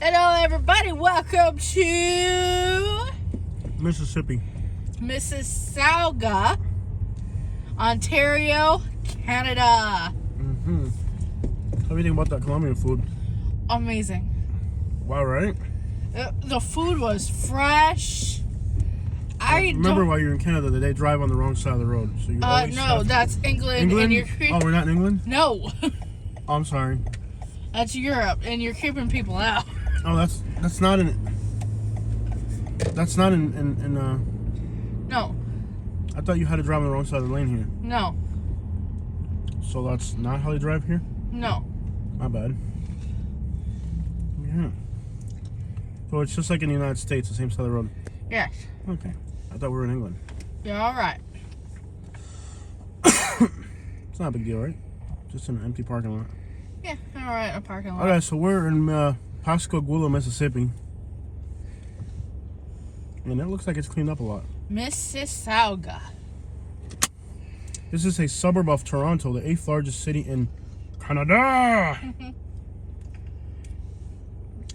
Hello, everybody. Welcome to Mississippi. Mississauga, Ontario, Canada. How do you think about that Colombian food? Amazing. Wow, right? The food was fresh. Remember while you're in Canada that they drive on the wrong side of the road. So you always no, that's England. England? And Oh, we're not in England? No. Oh, I'm sorry. That's Europe, and you're creeping people out. Oh, that's not in. That's not in. No. I thought you had to drive on the wrong side of the lane here. No. So that's not how they drive here? No. My bad. Yeah. So it's just like in the United States, the same side of the road. Yes. Okay. I thought we were in England. You're all right. It's not a big deal, right? Just an empty parking lot. Yeah, all right, a parking lot. Okay, so we're in Pascagoula, Mississippi. And it looks like it's cleaned up a lot. Mississauga. This is a suburb of Toronto, the 8th largest city in Canada. And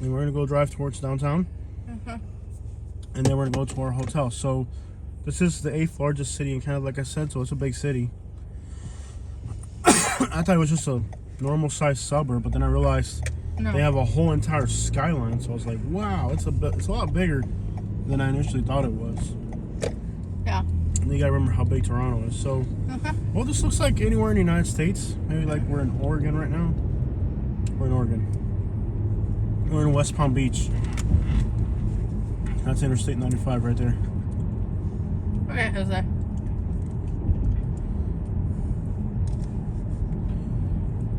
we're going to go drive towards downtown. And then we're going to go to our hotel. So this is the 8th largest city in Canada, like I said, so it's a big city. I thought it was just a normal sized suburb, but then I realized they have a whole entire skyline. So I was like, wow, it's a lot bigger than I initially thought it was. Yeah. And you gotta remember how big Toronto is. So, well, this looks like anywhere in the United States. Maybe like we're in Oregon right now. We're in Oregon. We're in West Palm Beach. That's Interstate 95 right there. Okay, how's that?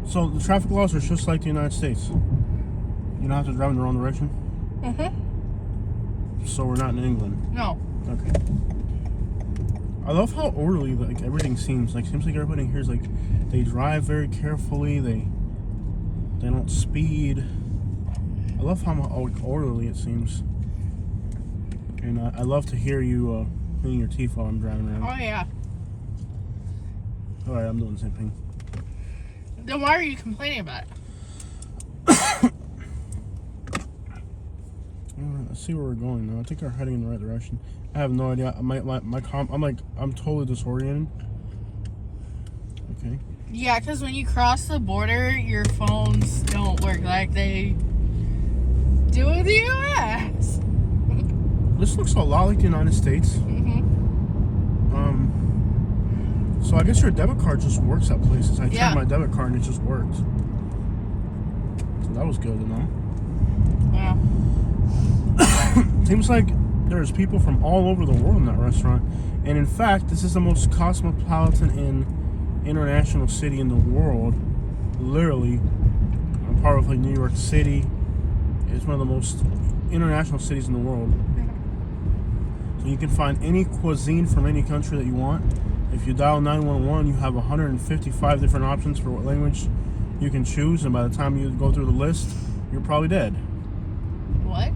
So the traffic laws are just like the United States. You don't have to drive in the wrong direction. So we're not in England. No. Okay. I love how orderly like everything seems. Like seems like everybody here is like they drive very carefully. They don't speed. I love how orderly it seems. And I love to hear you cleaning your teeth while I'm driving around. Oh yeah. All right, I'm doing the same thing. Then why are you complaining about it? Alright, let's see where we're going now. I think we're heading in the right direction. I have no idea. I'm totally disoriented. Okay. Yeah, because when you cross the border, your phones don't work like they do in the U.S. This looks a lot like the United States. So I guess your debit card just works at places. I tried my debit card and it just worked. So that was good to know. Yeah. Seems like there's people from all over the world in that restaurant. And in fact, this is the most cosmopolitan and international city in the world. Literally, I'm part of like New York City. It's one of the most international cities in the world. So you can find any cuisine from any country that you want. If you dial 911, you have 155 different options for what language you can choose. And by the time you go through the list, you're probably dead. What?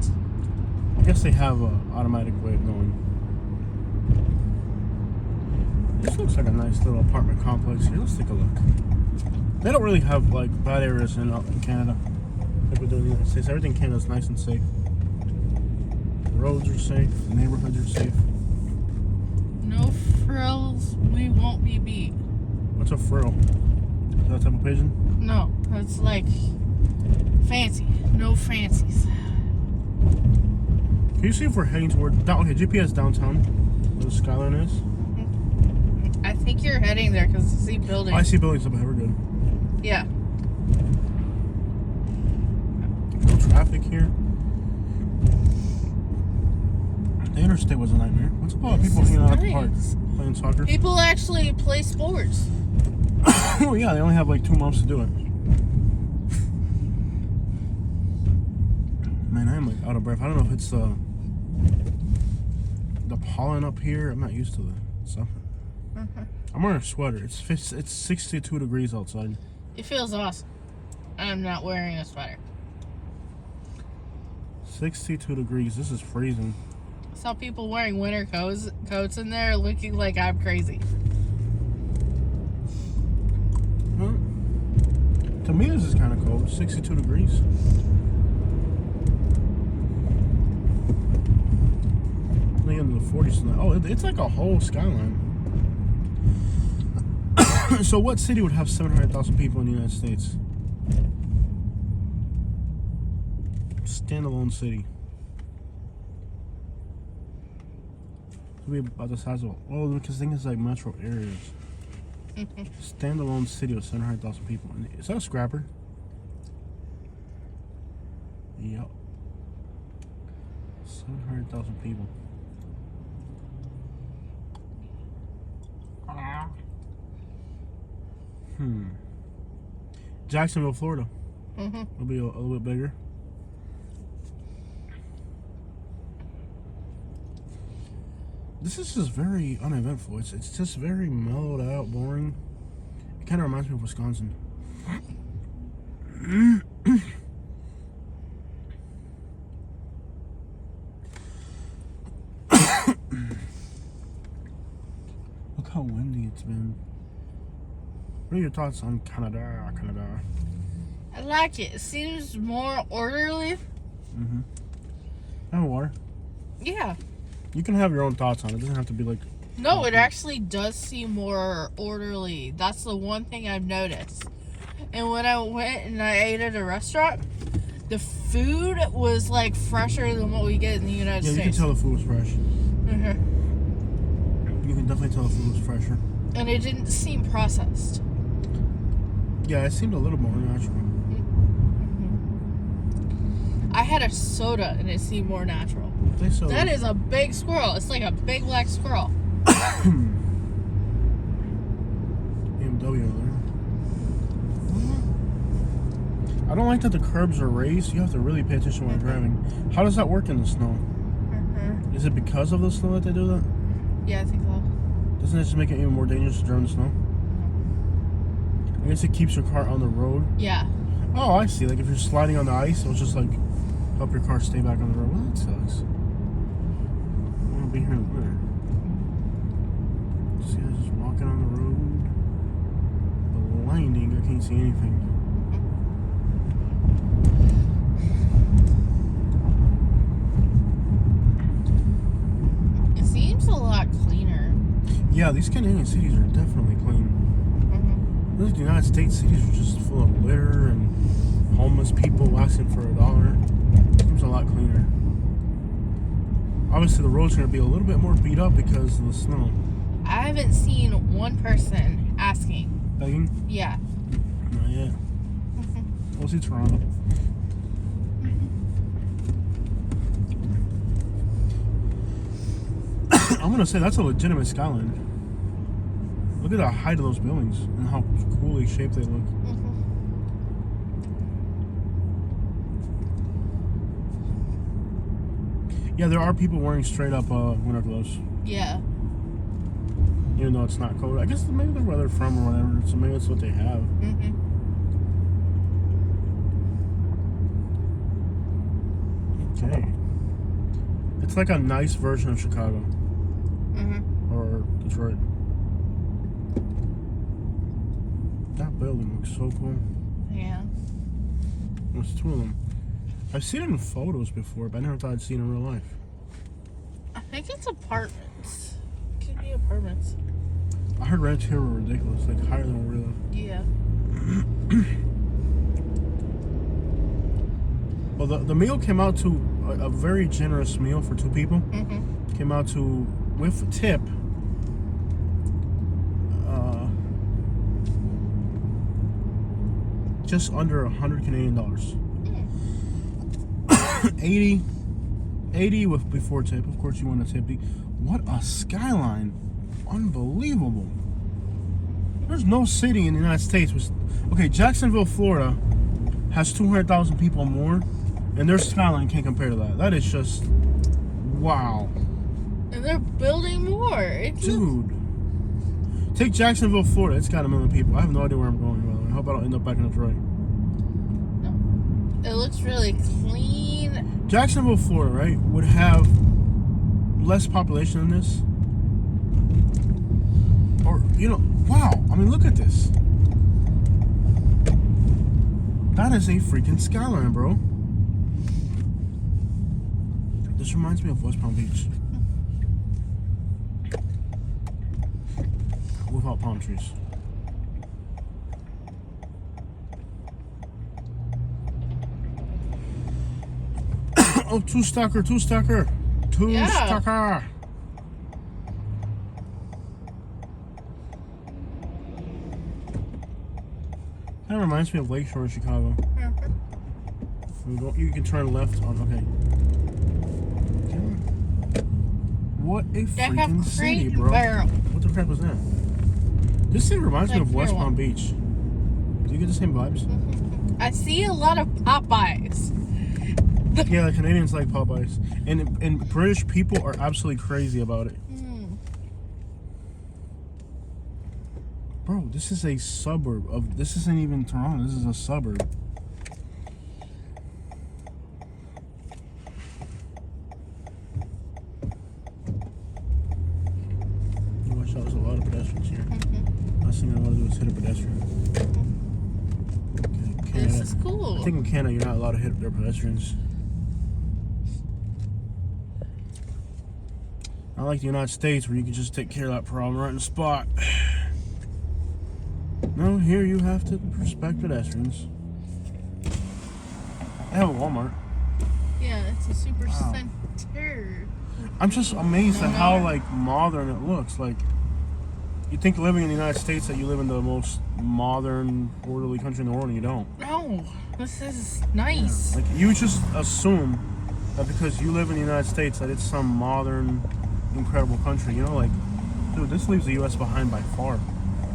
I guess they have an automatic way of knowing. This looks like a nice little apartment complex here. Let's take a look. They don't really have like bad areas in Canada like we do in the United States. Everything in Canada is nice and safe. The roads are safe. The neighborhoods are safe. No frills, we won't be beat. What's a frill? Is that a type of pigeon? No, that's like fancy. No fancies. Can you see if we're heading toward down? Okay, GPS downtown. Where the skyline is. I think you're heading there because I see buildings. Oh, I see buildings up ahead. We're good. Yeah. No traffic here. The interstate was a nightmare. What's up with all the people hanging out at the park playing soccer? People actually play sports. Oh yeah, they only have like 2 months to do it. Man, I'm like out of breath. I don't know if it's the pollen up here. I'm not used to the stuff. I'm wearing a sweater. It's 62 degrees outside. It feels awesome. I'm not wearing a sweater. 62 degrees. This is freezing. I saw people wearing winter coats in there looking like I'm crazy. Well, to me, this is kind of cold. 62 degrees. 40s tonight. Oh, it's like a whole skyline. So what city would have 700,000 people in the United States? Standalone city. It'll be about the size of... Oh, because I think it's like metro areas. Standalone city with 700,000 people. Is that a scrapper? Yep. 700,000 people. Jacksonville, Florida. It'll be a little bit bigger. This is just very uneventful. It's just very mellowed out, boring. It kind of reminds me of Wisconsin. Look how windy it's been. What are your thoughts on Canada? I like it. It seems more orderly. And water. Yeah. You can have your own thoughts on it. It doesn't have to be like... No, it actually does seem more orderly. That's the one thing I've noticed. And when I went and I ate at a restaurant, the food was like fresher than what we get in the United States. Yeah, you can tell the food was fresh. You can definitely tell the food was fresher. And it didn't seem processed. Yeah, it seemed a little more natural. I had a soda and it seeseemed more natural. So. That is a big squirrel. It's like a big black squirrel. BMW over there. I don't like that the curbs are raised. You have to really pay attention when driving. How does that work in the snow? Is it because of the snow that they do that? Yeah, I think so. Doesn't it just make it even more dangerous to drive in the snow? I guess it keeps your car on the road. Yeah. Oh, I see. Like if you're sliding on the ice, it'll just like help your car stay back on the road. Well, that sucks. I want to be here in the winter. See, I'm just walking on the road. Blinding. I can't see anything. It seems a lot cleaner. Yeah, these Canadian cities are definitely clean. Those United States cities are just full of litter and homeless people asking for $1. Seems a lot cleaner. Obviously, the roads are going to be a little bit more beat up because of the snow. I haven't seen one person asking. Begging? Yeah. Not yet. We'll see Toronto. I'm going to say that's a legitimate skyline. Look at the height of those buildings and how coolly shaped they look. Yeah, there are people wearing straight up winter gloves. Yeah. Even though it's not cold. I guess maybe they're where they're from or whatever, so maybe that's what they have. Okay. It's like a nice version of Chicago. Or Detroit. That building looks so cool. Yeah. There's two of them. I've seen it in photos before, but I never thought I'd seen it in real life. I think it's apartments. Could be apartments. I heard rents here were ridiculous, like higher than where we live. Yeah. Well, the meal came out to a very generous meal for two people. Came out to, with tip, just under $100 Canadian dollars. 80 with before tip. Of course, you want a tip. What a skyline! Unbelievable. There's no city in the United States with... Okay, Jacksonville, Florida has 200,000 people more, and their skyline can't compare to that. That is just... Wow. And they're building more. Dude. Take Jacksonville, Florida. It's got 1 million people. I have no idea where I'm going, by the way. I hope I don't end up back in Detroit. No. It looks really clean. Jacksonville, Florida, right, would have less population than this. Or, you know, wow. I mean, look at this. That is a freaking skyline, bro. This reminds me of West Palm Beach. without palm trees. Oh, two-stacker. Yeah. That reminds me of Lakeshore in Chicago. You can turn left on. Okay. What a freaking city, bro! Barrel. What the crap was that? This city reminds me of West Palm Beach. Do you get the same vibes? I see a lot of Popeyes. Yeah, the Canadians like Popeyes, and British people are absolutely crazy about it. Bro, this is a suburb of. This isn't even Toronto. This is a suburb. Watch out, there's a lot of pedestrians here. Last thing I want to do is hit a pedestrian. Okay, Canada. This is cool. I think in Canada you're not allowed to hit their pedestrians. Not like the United States where you can just take care of that problem right in the spot. No, here you have to respect pedestrians. They have a Walmart. Yeah, it's a super center. I'm just amazed at how like modern it looks. Like, you think living in the United States that you live in the most modern, orderly country in the world, and you don't. No, this is nice. Yeah. Like, you just assume that because you live in the United States that it's some modern, incredible country. You know, like, dude, this leaves the U.S. behind by far. I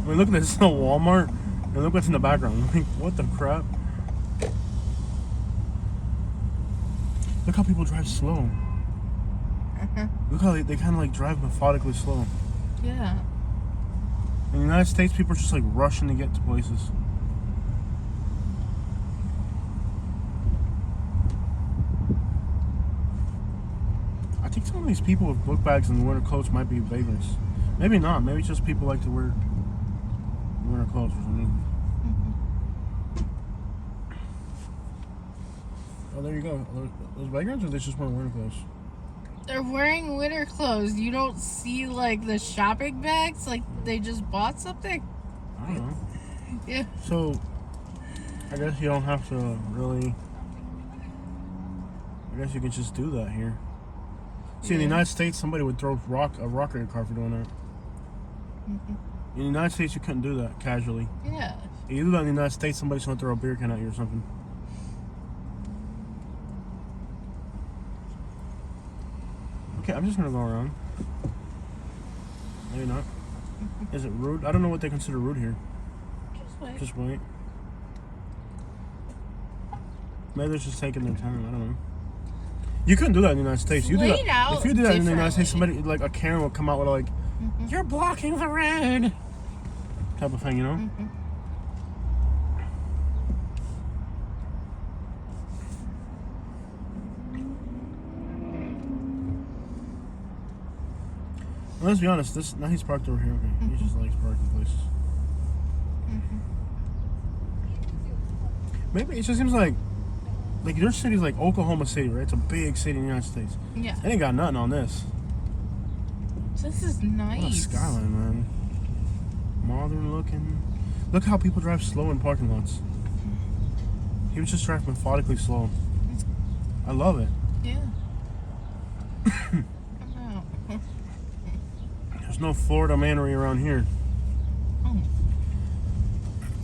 mean, look at this Walmart, and look what's in the background. Like, what the crap? Look how people drive slow. Look how they kind of like drive methodically slow. Yeah. In the United States, people are just like rushing to get to places. I think some of these people with book bags and winter coats might be vagrants. Maybe not. Maybe it's just people like to wear winter clothes or something. Oh, there you go. Those vagrants, or they just wearing winter clothes? They're wearing winter clothes. You don't see like the shopping bags, like they just bought something. I don't know. Yeah. So, I guess you don't have to really. I guess you can just do that here. See, in the United States, somebody would throw a rock at your car for doing that. In the United States, you couldn't do that casually. Yeah. If you do that in the United States, somebody's gonna throw a beer can at you or something. Okay, I'm just gonna go around. Maybe not. Is it rude? I don't know what they consider rude here. Just wait. Just wait. Maybe they're just taking their time. I don't know. You couldn't do that in the United States. You do that. If you do that in the United States, somebody like a Karen will come out with like, "You're blocking the road," type of thing, you know. Well, let's be honest. Now he's parked over here. Okay, he just likes parking places. Maybe it just seems like your city's like Oklahoma City, right? It's a big city in the United States. Yeah. It ain't got nothing on this. This is nice. What a skyline, man. Modern looking. Look how people drive slow in parking lots. He was just driving methodically slow. I love it. Yeah. There's no Florida manery around here.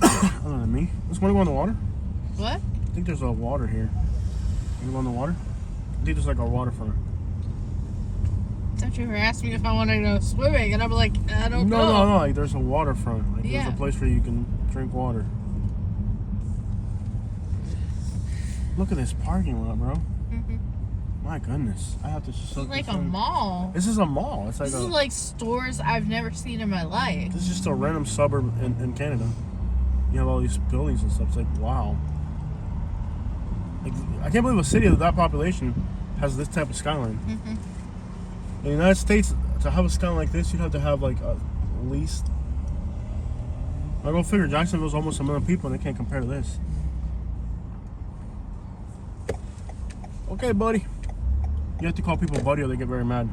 Other than me. Let's want to go in the water? What? I think there's a water here. You go in the water? I think there's like a waterfront. I thought you were asking me if I wanted to go swimming, and I'm like, I don't know. No. Like, there's a waterfront. Like, there's a place where you can drink water. Look at this parking lot, bro. My goodness. I have to just This is like a mall. This is a mall. It's like This is like stores I've never seen in my life. This is just a random suburb in Canada. You have all these buildings and stuff. It's like, wow. Like, I can't believe a city of that population has this type of skyline. In the United States, to have a skyline like this, you'd have to have like at least. I go figure. Jacksonville's almost 1 million people, and they can't compare to this. Okay, buddy. You have to call people buddy, or they get very mad.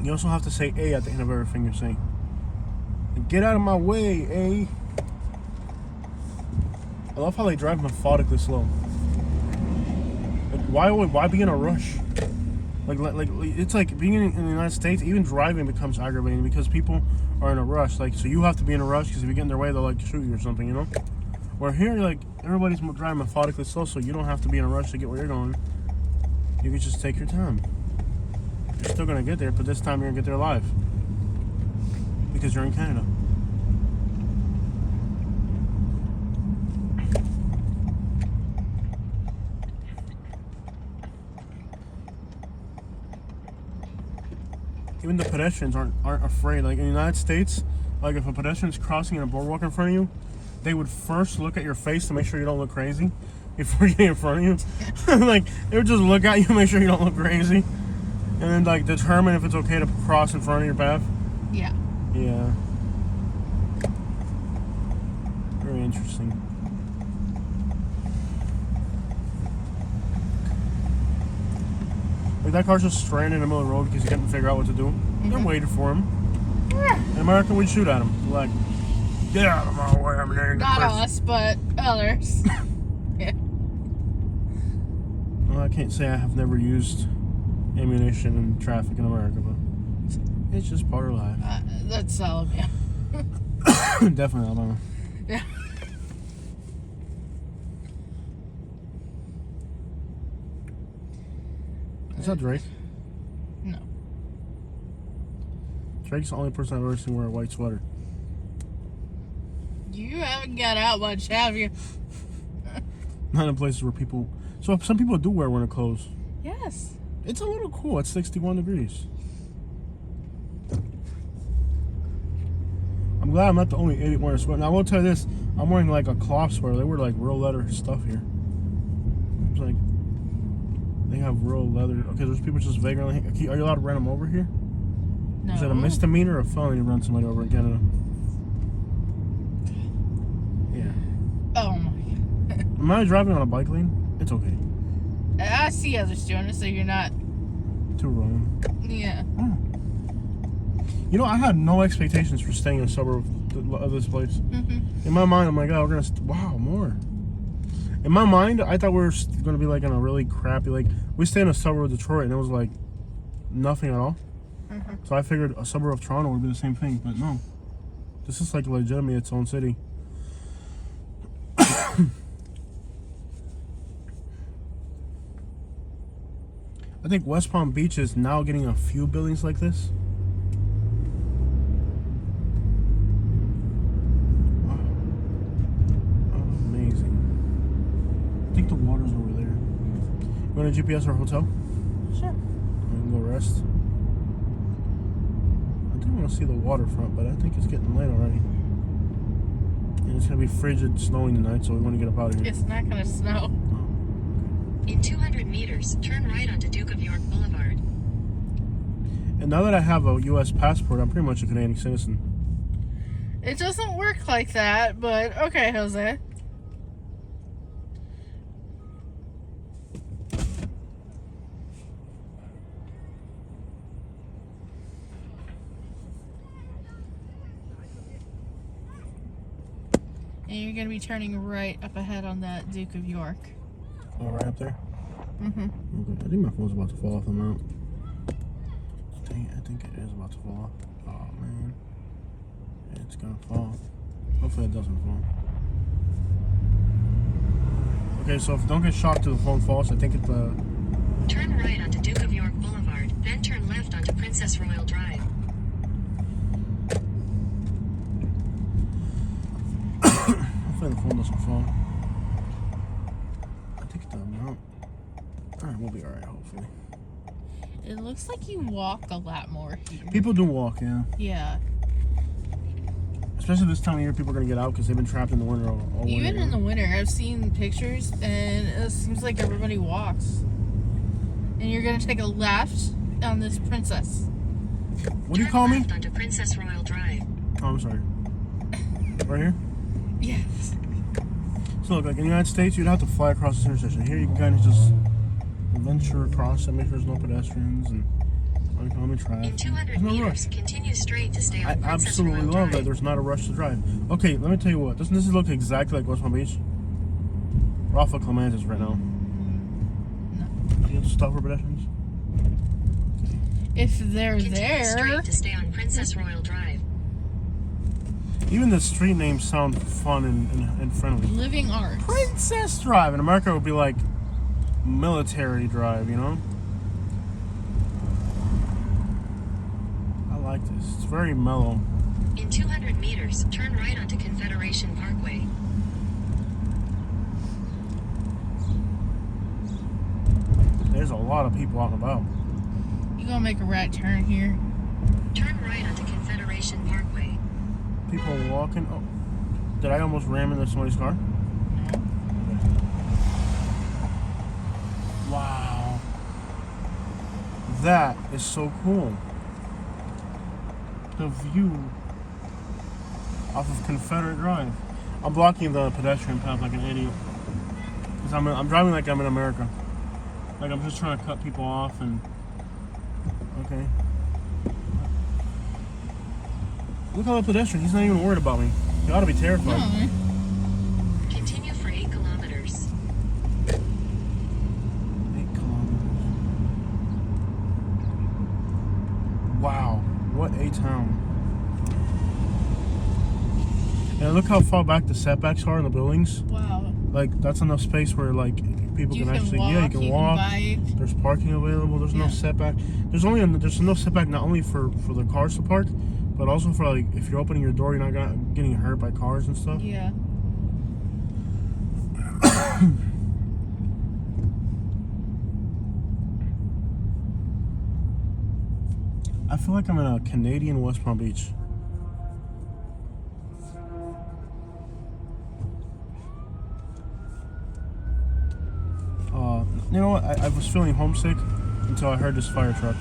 You also have to say A at the end of everything you're saying. Get out of my way, A. I love how they drive methodically slow. Like, why be in a rush? Like it's like being in the United States, even driving becomes aggravating because people are in a rush. Like, so you have to be in a rush because if you get in their way, they'll like shoot you or something, you know? Where here, like, everybody's driving methodically slow, so you don't have to be in a rush to get where you're going. You can just take your time. You're still gonna get there, but this time you're gonna get there alive because you're in Canada. Even the pedestrians aren't afraid. Like in the United States, like if a pedestrian's crossing in a boardwalk in front of you, they would first look at your face to make sure you don't look crazy before getting in front of you. Like they would just look at you, make sure you don't look crazy, and then like determine if it's okay to cross in front of your path. Yeah. Yeah. Very interesting. Like that car's just stranded in the middle of the road because he couldn't figure out what to do. They're waiting for him. Yeah. In America, we'd shoot at him. Like, get out of my way, I'm an Not us, but others. Yeah. Well, I can't say I have never used ammunition in traffic in America, but it's just part of life. That's Alabama. Definitely Alabama. Yeah. Is that Drake? No. Drake's the only person I've ever seen wear a white sweater. You haven't got out much, have you? Not in places where people... So some people do wear winter clothes. Yes. It's a little cool. It's 61 degrees. I'm glad I'm not the only idiot wearing a sweater. Now, I will tell you this. I'm wearing like a cloth sweater. They wear like real leather stuff here. It's like... They have real leather. Okay, there's people just vagrantly... Are you allowed to run them over here? No. Is it a misdemeanor or a felony to run somebody over in Canada? Yeah. Oh my God. Am I driving on a bike lane? It's okay. I see others doing it, so you're not. Too wrong. Yeah. Oh. You know, I had no expectations for staying in a suburb of this place. Mm-hmm. In my mind, I'm like, oh, we're gonna. Wow, more. In my mind, I thought we were gonna be like in a really crappy, like we stayed in a suburb of Detroit, and it was like nothing at all. Mm-hmm. So I figured a suburb of Toronto would be the same thing, but no. This is like legitimately its own city. I think West Palm Beach is now getting a few buildings like this. Wow. Amazing. I think the water's over there. You want to GPS our hotel? Sure. We can go rest. I do want to see the waterfront, but I think it's getting late already. And it's going to be frigid snowing tonight, so we want to get up out of here. It's not gonna snow. In 200 meters, turn right onto Duke of York Boulevard. And now that I have a U.S. passport, I'm pretty much a Canadian citizen. It doesn't work like that, but okay, Jose. And you're gonna be turning right up ahead on that Duke of York. Oh, right up there? Mm-hmm. Okay. I think my phone's about to fall off the mount. Dang it, I think it is about to fall off. Oh, man. It's gonna fall. Hopefully it doesn't fall. Okay, so if don't get shocked till the phone falls, I think it's Turn right onto Duke of York Boulevard, then turn left onto Princess Royal Drive. hopefully the phone doesn't fall. I think it's the mount. Alright, we'll be alright, hopefully. It looks like you walk a lot more here. People do walk, yeah. Yeah. Especially this time of year, people are going to get out because they've been trapped in the winter all winter. Even in the winter, I've seen pictures, and it seems like everybody walks. And you're gonna take a left on this Princess. What do you call me? Turn left onto Princess Royal Drive. Oh, I'm sorry. Right here? Yes. So look, like in the United States, you'd have to fly across this intersection. Here you can kind of just venture across and make sure there's no pedestrians. And Let me try In it. 200 There's no meters, rush. continue straight to stay I on Princess absolutely Royal love that Drive. there's not a rush to drive. Okay, let me tell you what. Doesn't this look exactly like West Palm Beach? We're off of Clementis right now. Do you have to stop for pedestrians? If they're Continue there. straight to stay on Princess Royal Drive. Even the street names sound fun and friendly. Living arts. Princess Drive. In America, it would be like Military Drive, you know? I like this. It's very mellow. In 200 meters, turn right onto Confederation Parkway. There's a lot of people out and about. You gonna make a right turn here? Turn right onto Confederation Parkway. People walking. Oh, did I almost ram into somebody's car? No. Wow. That is so cool. The view off of Confederate Drive. I'm blocking the pedestrian path like an idiot. Because I'm driving like I'm in America. Like I'm just trying to cut people off and... Okay. Look at the pedestrian. He's not even worried about me. He ought to be terrified. No. Continue for 8 kilometers. 8 kilometers. Wow, what a town. And look how far back the setbacks are in the buildings. Wow. Like, that's enough space where, like, people You can can actually... walk, yeah, you can walk. bike. There's parking available. There's no Yeah. setback. There's no setback not only for the cars to park, but also for, like, if you're opening your door, you're not getting hurt by cars and stuff. Yeah. I feel like I'm in a Canadian West Palm Beach. You know what? I was feeling homesick until I heard this fire truck.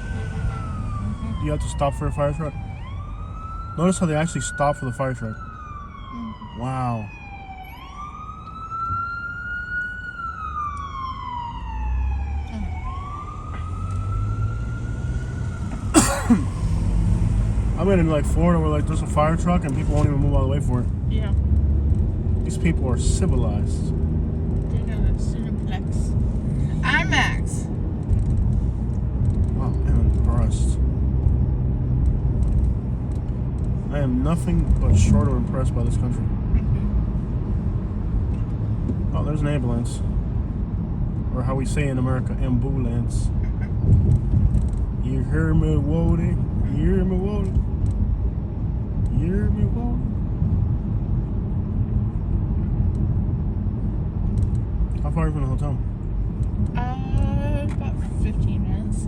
You have to stop for a fire truck? Notice how they actually stop for the fire truck. Wow. I'm in like Florida where like there's a fire truck and people won't even move out of the way for it. Yeah. These people are civilized. They got a Cineplex. IMAX. Wow, I'm impressed. I am nothing but short of impressed by this country. Oh, there's an ambulance. Or how we say in America, ambulance. You hear me, Woody? You hear me, Woody? You hear me, Woody? How far are you from the hotel? About 15 minutes.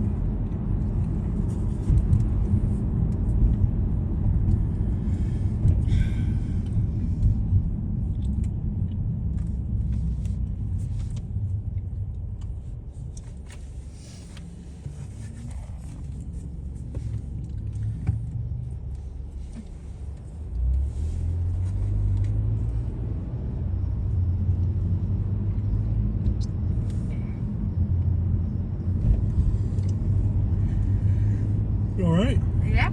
You alright? Yeah.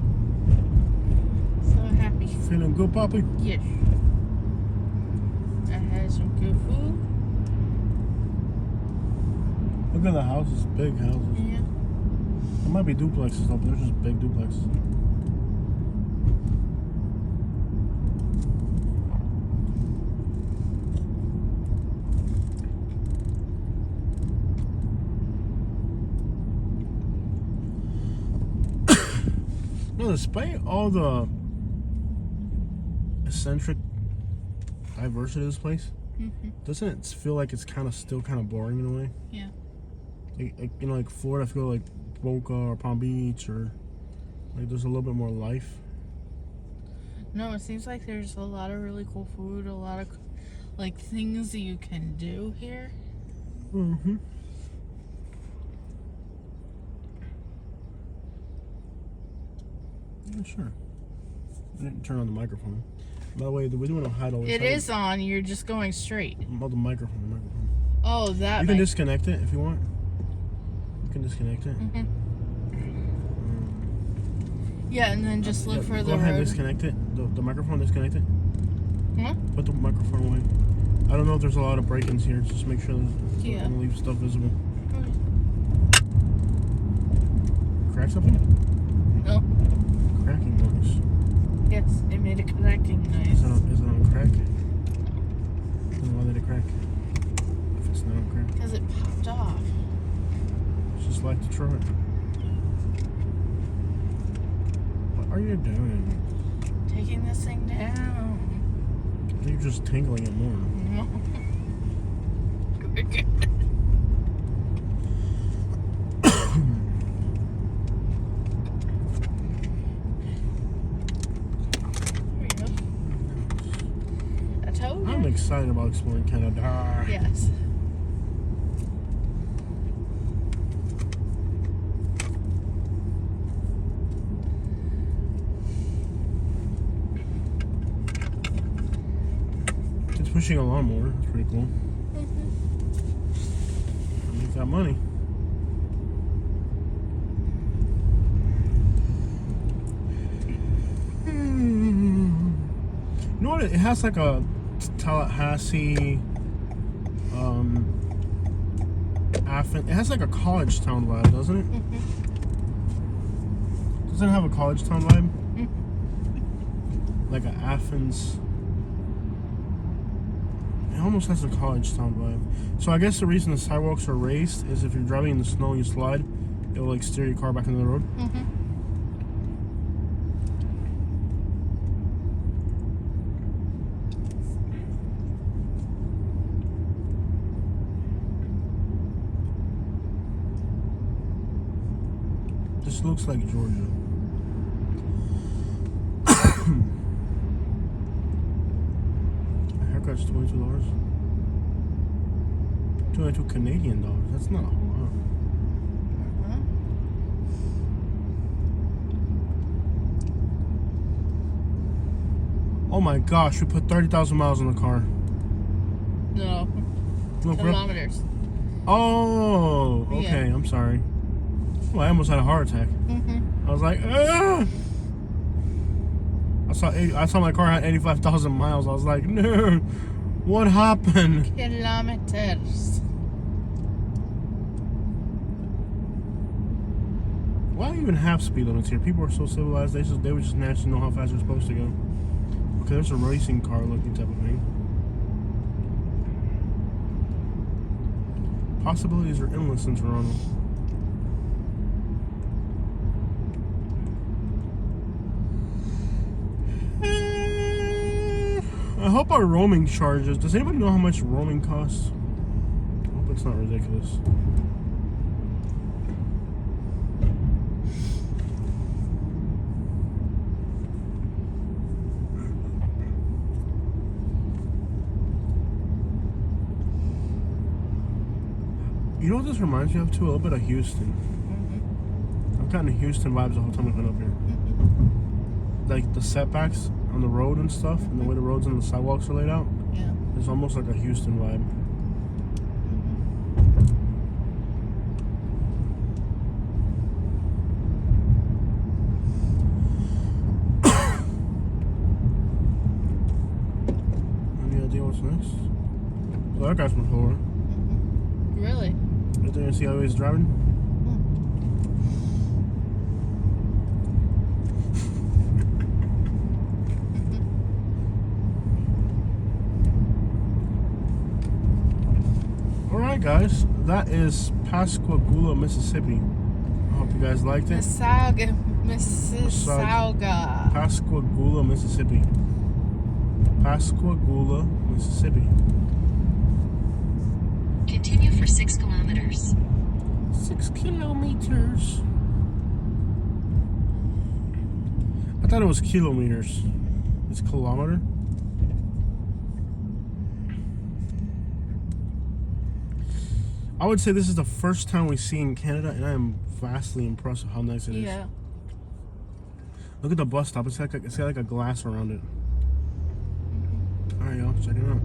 So happy. Feeling good, Poppy? Yes. I had some good food. Look at the houses, big houses. Yeah. There might be duplexes though, but they're just big duplexes. No, despite all the eccentric diversity of this place, doesn't it feel like it's still kind of boring in a way? Yeah. Like, you know, like Florida, I feel like Boca or Palm Beach, or like there's a little bit more life. No, it seems like there's a lot of really cool food, a lot of like things that you can do here. Mm-hmm. Yeah, sure. I didn't turn on the microphone. By the way, we don't want to hide all this. It is on. You're just going straight. About the microphone. Oh, that. You can disconnect it if you want. You can disconnect it. Mhm. Yeah, and then just look for the Go ahead and road. disconnect it. The microphone, disconnect it. Huh? Put the microphone away. I don't know if there's a lot of break-ins here. Just make sure that Yeah. don't leave stuff visible. Crack something? No. Cracking noise. Yes, it made a connecting Is noise. it on crack? Then why did it crack? If it's not on crack. Because it popped off. It's just like Detroit. What are you doing? Taking this thing down. I think you're just tangling it more. No. There you go. I told you. I'm excited about exploring Canada. Yes. It's pushing a lawnmower. That's pretty cool. Make that money. You know what? It has like a Tallahassee, Athens. It has like a college town vibe, doesn't it? Doesn't it have a college town vibe? Like a Athens. It almost has a college town vibe. So I guess the reason the sidewalks are raised is if you're driving in the snow and you slide, it will like steer your car back into the road. This looks like Georgia. A haircut's $22. 22 Canadian dollars. That's not a whole lot. Oh my gosh, we put 30,000 miles on the car. No. Look, Kilometers. oh, okay. Yeah. I'm sorry. Well, I almost had a heart attack. I was like, ah! I saw my car had 85,000 miles. I was like, no, what happened? Kilometers. Why do you even have speed limits here? People are so civilized. They would just naturally know how fast they're supposed to go. Okay, there's a racing car looking type of thing. Possibilities are endless in Toronto. I hope our roaming charges. Does anybody know how much roaming costs? I hope it's not ridiculous. You know what this reminds me of too? A little bit of Houston. I've gotten Houston vibes the whole time I've been up here. Like the setbacks on the road and stuff, and the way the roads and the sidewalks are laid out. Yeah. It's almost like a Houston vibe. Any idea what's next? So that guy's from Florida. Really? Right there, you see how he's driving? Alright guys, that is Pascagoula, Mississippi. I hope you guys liked it. Mississauga. Pascagoula, Mississippi. Pascagoula, Mississippi. Continue for 6 kilometers. 6 kilometers. I thought it was kilometers. It's kilometer. I would say this is the first time we see in Canada, and I am vastly impressed with how nice it is. Yeah. Look at the bus stop. It's got like a glass around it. All right, y'all, check it out.